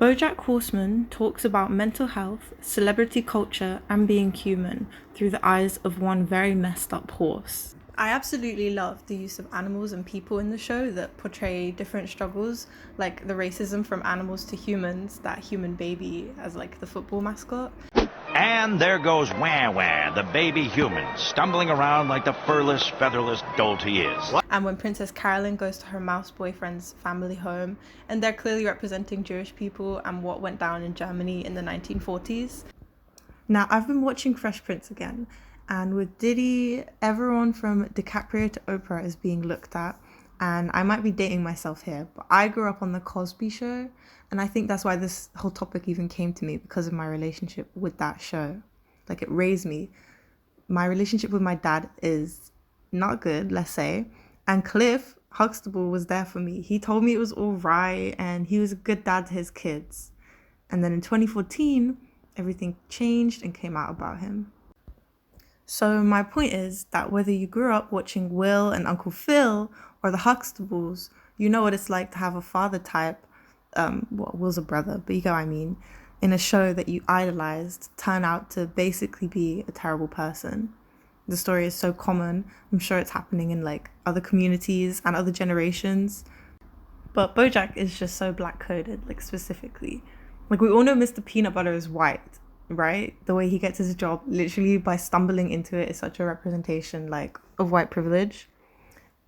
Bojack Horseman talks about mental health, celebrity culture, and being human through the eyes of one very messed up horse. I absolutely love the use of animals and people in the show that portray different struggles, like the racism from animals to humans, that human baby as like the football mascot. And there goes Wah Wah, the baby human, stumbling around like the furless, featherless dolt he is. And when Princess Carolyn goes to her mouse boyfriend's family home, and they're clearly representing Jewish people and what went down in Germany in the 1940s. Now, I've been watching Fresh Prince again, and with Diddy, everyone from DiCaprio to Oprah is being looked at. And I might be dating myself here, but I grew up on The Cosby Show, and I think that's why this whole topic even came to me, because of my relationship with that show. Like, it raised me. My relationship with my dad is not good, let's say, and Cliff Huxtable was there for me. He told me it was all right, and he was a good dad to his kids. And then in 2014, everything changed and came out about him. So my point is that whether you grew up watching Will and Uncle Phil or the Huxtables, you know what it's like to have a father type, Will's a brother, but you get what I mean, in a show that you idolized turn out to basically be a terrible person. The story is so common. I'm sure it's happening in like other communities and other generations. But Bojack is just so black coded, like specifically. Like, we all know Mr. Peanut Butter is white, right? The way he gets his job literally by stumbling into it is such a representation like of white privilege.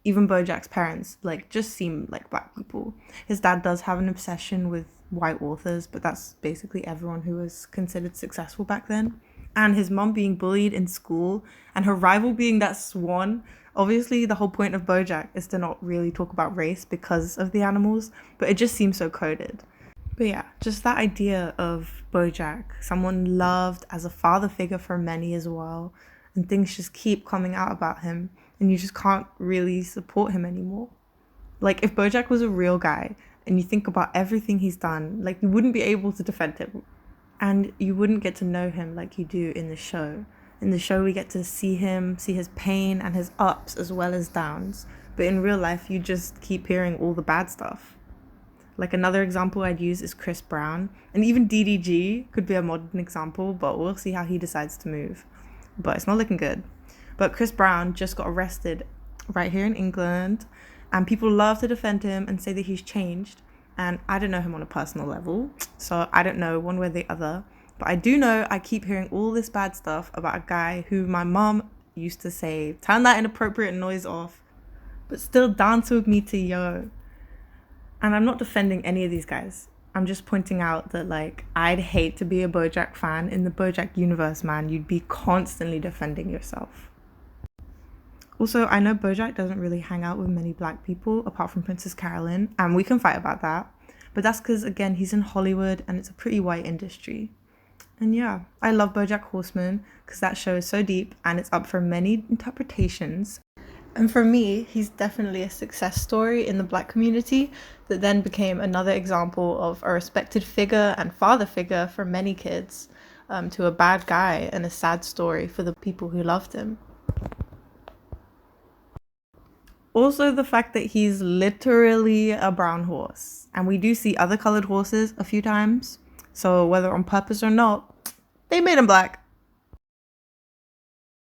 Even Bojack's parents like just seem like black people. His dad does have an obsession with white authors, but that's basically everyone who was considered successful back then. And his mom being bullied in school and her rival being that swan. Obviously, the whole point of Bojack is to not really talk about race because of the animals, but it just seems so coded. But yeah, just that idea of Bojack, someone loved as a father figure for many as well, and things just keep coming out about him, and you just can't really support him anymore. Like, if Bojack was a real guy, and you think about everything he's done, like, you wouldn't be able to defend him. And you wouldn't get to know him like you do in the show. In the show, we get to see him, see his pain and his ups as well as downs. But in real life, you just keep hearing all the bad stuff. Like, another example I'd use is Chris Brown. And even DDG could be a modern example, but we'll see how he decides to move. But it's not looking good. But Chris Brown just got arrested right here in England. And people love to defend him and say that he's changed. And I don't know him on a personal level, so I don't know one way or the other. But I do know I keep hearing all this bad stuff about a guy who my mom used to say, turn that inappropriate noise off, but still dance with me to Yo. And I'm not defending any of these guys. I'm just pointing out that, like, I'd hate to be a Bojack fan. In the Bojack universe, man, you'd be constantly defending yourself. Also, I know Bojack doesn't really hang out with many black people apart from Princess Carolyn, and we can fight about that. But that's because, again, he's in Hollywood and it's a pretty white industry. And yeah, I love Bojack Horseman because that show is so deep and it's up for many interpretations. And for me, he's definitely a success story in the black community that then became another example of a respected figure and father figure for many kids, to a bad guy and a sad story for the people who loved him. Also, the fact that he's literally a brown horse. And we do see other colored horses a few times. So whether on purpose or not, they made him black.